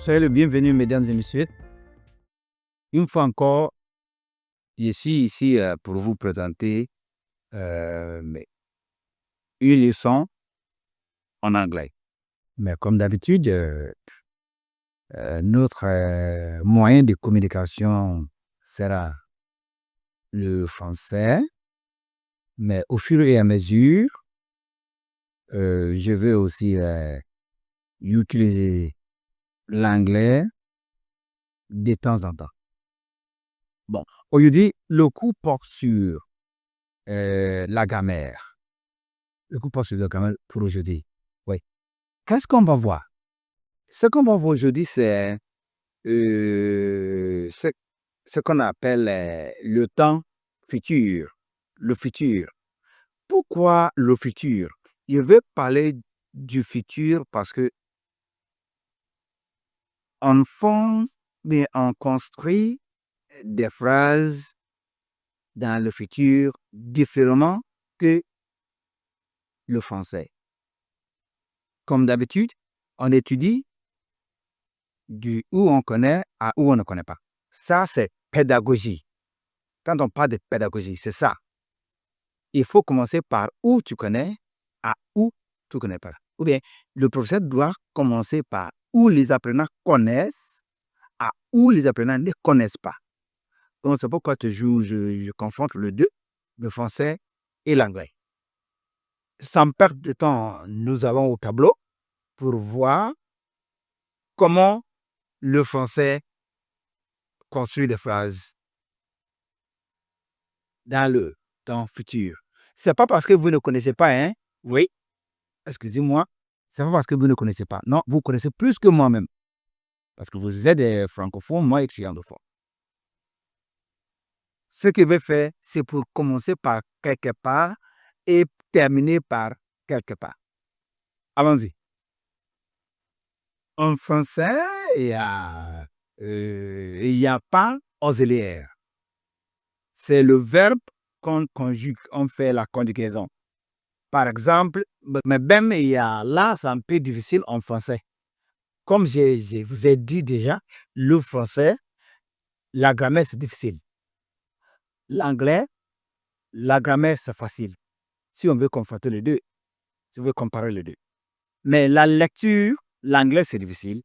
Soyez le bienvenu, mesdames et messieurs. Une fois encore, je suis ici pour vous présenter une leçon en anglais. Mais comme d'habitude, notre moyen de communication sera le français. Mais au fur et à mesure, je vais aussi utiliser l'anglais de temps en temps. Bon, aujourd'hui, le cours porte sur la grammaire. Le cours porte sur la grammaire pour aujourd'hui. Oui. Qu'est-ce qu'on va voir? Ce qu'on va voir aujourd'hui, c'est ce qu'on appelle le temps futur. Le futur. Pourquoi le futur? Je vais parler du futur parce que on construit des phrases dans le futur différemment que le français. Comme d'habitude, on étudie du où on connaît à où on ne connaît pas. Ça, c'est pédagogie. Quand on parle de pédagogie, c'est ça. Il faut commencer par où tu connais à où tu ne connais pas. Ou bien, le professeur doit commencer par où les apprenants connaissent à où les apprenants ne connaissent pas. Donc, c'est pourquoi je confronte les deux, le français et l'anglais. Sans perdre de temps, nous allons au tableau pour voir comment le français construit des phrases dans le temps futur. C'est pas parce que vous ne connaissez pas, hein? Oui, excusez-moi. C'est pas parce que vous ne connaissez pas. Non, vous connaissez plus que moi-même. Parce que vous êtes des francophones, moi, je suis anglophone. Ce que je vais faire, c'est pour commencer par quelque part et terminer par quelque part. Allons-y. En français, il y a pas auxiliaire. C'est le verbe qu'on conjugue, on fait la conjugaison. Par exemple, mais même il y a là, c'est un peu difficile en français. Comme je vous ai dit déjà, le français, la grammaire, c'est difficile. L'anglais, la grammaire, c'est facile. Si on veut confronter les deux, si on veut comparer les deux. Mais la lecture, l'anglais, c'est difficile.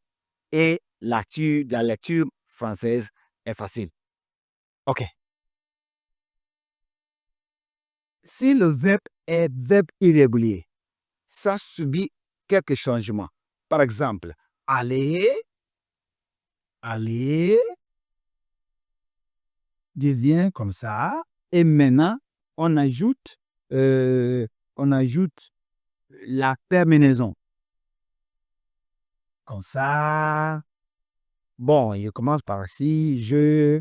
Et la lecture française est facile. OK. Si le verbe est verbe irrégulier, ça subit quelques changements. Par exemple, aller devient comme ça. Et maintenant, on ajoute la terminaison. Comme ça. Bon, il commence par ici. Je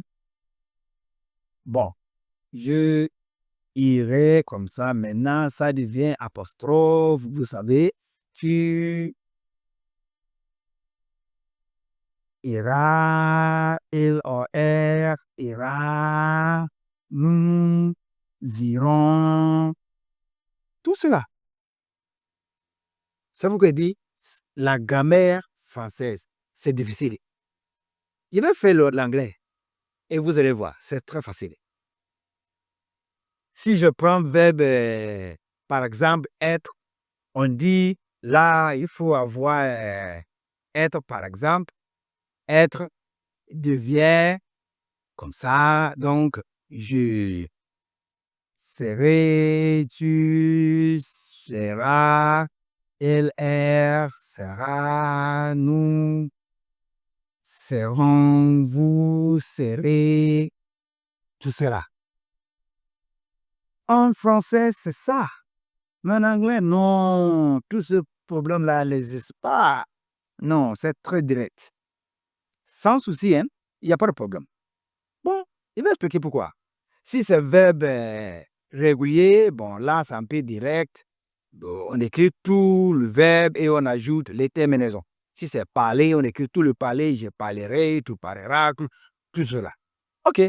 irai comme ça. Maintenant, ça devient apostrophe. Vous savez, tu iras, il or elle ira, nous irons. Tout cela. Ça vous dit, la grammaire française, c'est difficile. Je vais faire l'anglais et vous allez voir, c'est très facile. Si je prends le verbe, par exemple, être, on dit, là, il faut avoir être, par exemple, être devient comme ça, donc, je serai, tu seras, elle, elle sera, nous serons, vous serez, tout cela. En français, c'est ça. Mais en anglais, non. Tout ce problème-là n'existe pas. Non, c'est très direct. Sans souci, hein, il n'y a pas de problème. Bon, il va expliquer pourquoi. Si c'est verbe régulier, bon, là, c'est un peu direct. Bon, on écrit tout le verbe et on ajoute les terminaisons. Si c'est parler, on écrit tout le parler, je parlerai, tu parleras, tout cela. OK,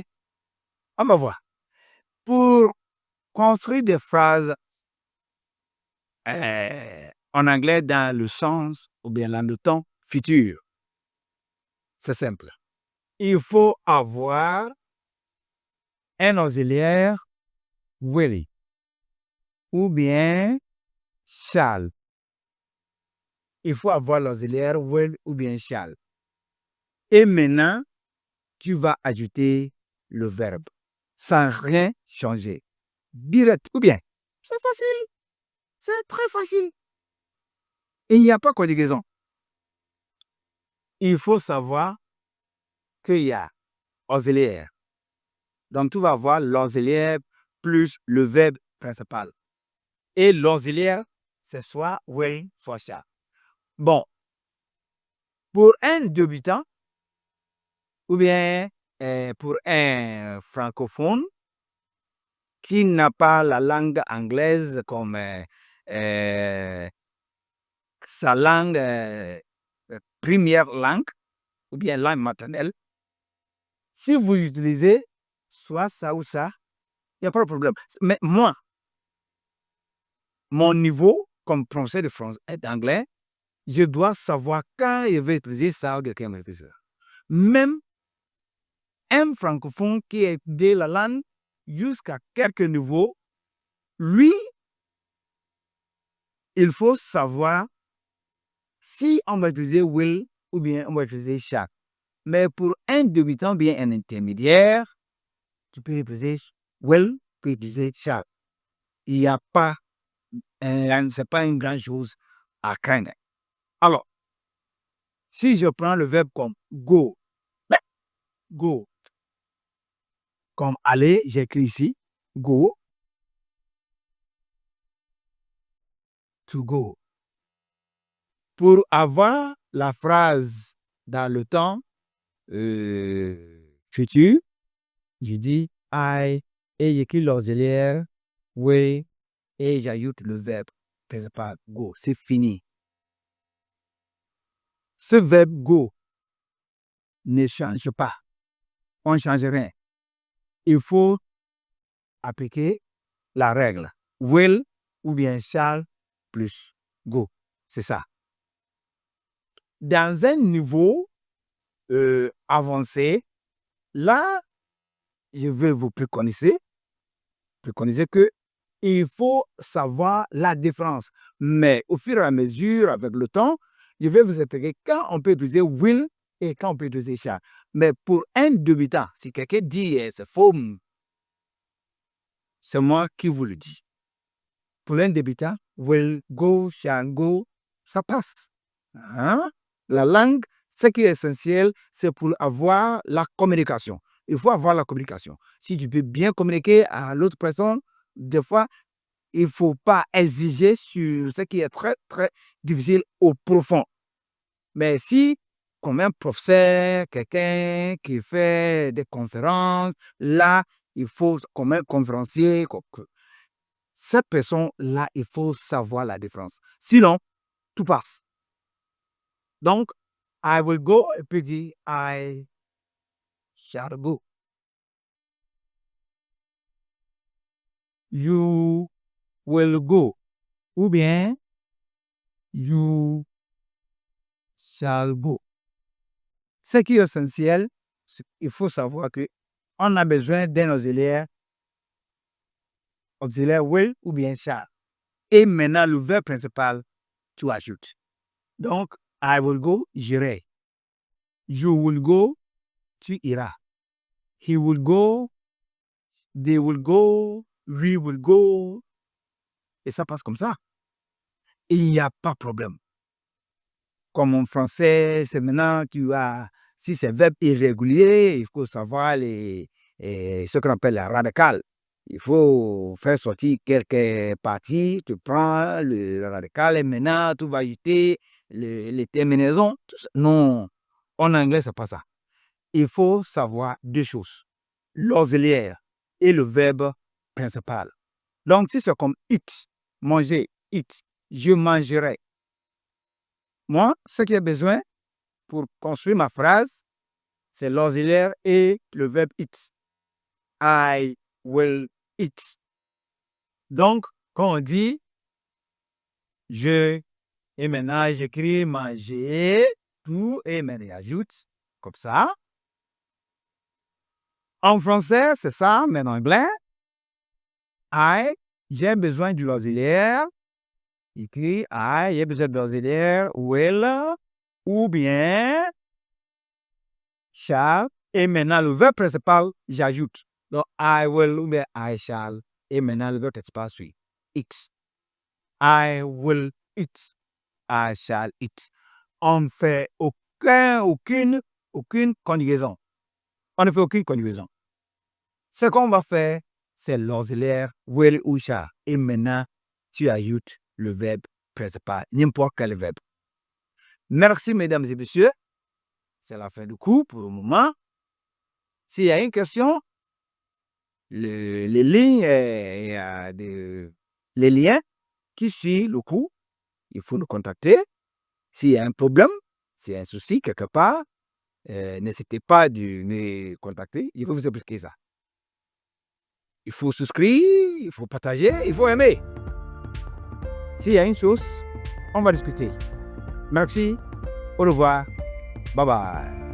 on va voir. Pour construire des phrases en anglais dans le sens ou bien dans le temps futur, C'est simple. Il faut avoir un auxiliaire will ou bien shall. Il faut avoir l'auxiliaire will ou bien shall. Et maintenant, tu vas ajouter le verbe sans rien changer. Direct ou bien. C'est facile. C'est très facile. Il n'y a pas de conjugaison. Il faut savoir qu'il y a auxiliaire. Donc, tu vas avoir l'auxiliaire plus le verbe principal. Et l'auxiliaire, c'est soit will, soit shall. Bon, pour un débutant, ou bien pour un francophone qui n'a pas la langue anglaise comme sa langue première langue, ou bien langue maternelle, si vous utilisez soit ça ou ça, il n'y a pas de problème. Mais moi, mon niveau comme français de français et d'anglais, je dois savoir quand je vais utiliser ça ou quelqu'un va utiliser ça. Même un francophone qui a étudié la langue jusqu'à quelques niveaux, lui, il faut savoir si on va utiliser will ou bien on va utiliser shall. Mais pour un débutant, bien un intermédiaire, tu peux utiliser will, tu peux utiliser shall. Il n'y a pas, c'est pas une grande chose à craindre. Alors, si je prends le verbe comme go, go, comme aller, j'écris ici, go, to go. Pour avoir la phrase dans le temps futur, je dis I et j'écris l'auxiliaire will et j'ajoute le verbe principal go. C'est fini. Ce verbe go ne change pas. On ne change rien. Il faut appliquer la règle will ou bien shall plus go. C'est ça. Dans un niveau avancé, là, je vais vous préconiser que il faut savoir la différence. Mais au fur et à mesure, avec le temps, je vais vous expliquer quand on peut utiliser will et quand on peut utiliser shall. Mais pour un débutant, si quelqu'un dit c'est faux, c'est moi qui vous le dis. Pour un débutant, will, go, shall go, ça passe. Hein? La langue, ce qui est essentiel, c'est pour avoir la communication. Il faut avoir la communication. Si tu peux bien communiquer à l'autre personne, des fois, il ne faut pas exiger sur ce qui est très, très difficile au profond. Mais si, comme un professeur, quelqu'un qui fait des conférences, là, il faut, comme un conférencier, cette personne-là, il faut savoir la différence. Sinon, tout passe. Donc, I will go, et puis dit I shall go. You will go. Ou bien, you shall go. Ce qui est essentiel, il faut savoir que on a besoin d'un auxiliaire will ou bien shall. Et maintenant, le verbe principal, tu ajoutes. Donc, I will go, j'irai. You will go, tu iras. He will go, they will go, we will go. Et ça passe comme ça. Il n'y a pas de problème. Comme en français, c'est maintenant tu as, si c'est verbe irrégulier, il faut savoir ce qu'on appelle la radicale. Il faut faire sortir quelques parties, tu prends le radical et maintenant tu vas ajouter les terminaisons. Non, en anglais, c'est pas ça. Il faut savoir deux choses, l'auxiliaire et le verbe principal. Donc, si c'est comme eat, manger, eat, je mangerai. Moi, ce qui est besoin pour construire ma phrase, c'est l'auxiliaire et le verbe eat. I will eat. Donc, quand on dit je, et maintenant j'écris manger, tout, et maintenant j'ajoute comme ça. En français, c'est ça, mais en anglais, I, j'ai besoin de l'auxiliaire. Écrit I, j'ai besoin de l'auxiliaire will, ou bien shall. Et maintenant, le verbe principal, j'ajoute. Donc, I will ou bien I shall. Et maintenant, le verbe principal suit. Eat. I will eat. I shall eat. On ne fait aucune conjugaison. On ne fait aucune conjugaison. Ce qu'on va faire, c'est l'auxiliaire will ou shall. Et maintenant, tu ajoutes le verbe principal, n'importe quel verbe. Merci, mesdames et messieurs. C'est la fin du cours pour le moment. S'il y a une question, les lignes, les liens qui suivent le cours, il faut nous contacter. S'il y a un problème, s'il y a un souci quelque part, n'hésitez pas de me contacter. Il faut vous expliquer ça. Il faut souscrire, il faut partager, il faut aimer. S'il y a une chose, on va discuter. Merci. Au revoir. Bye bye.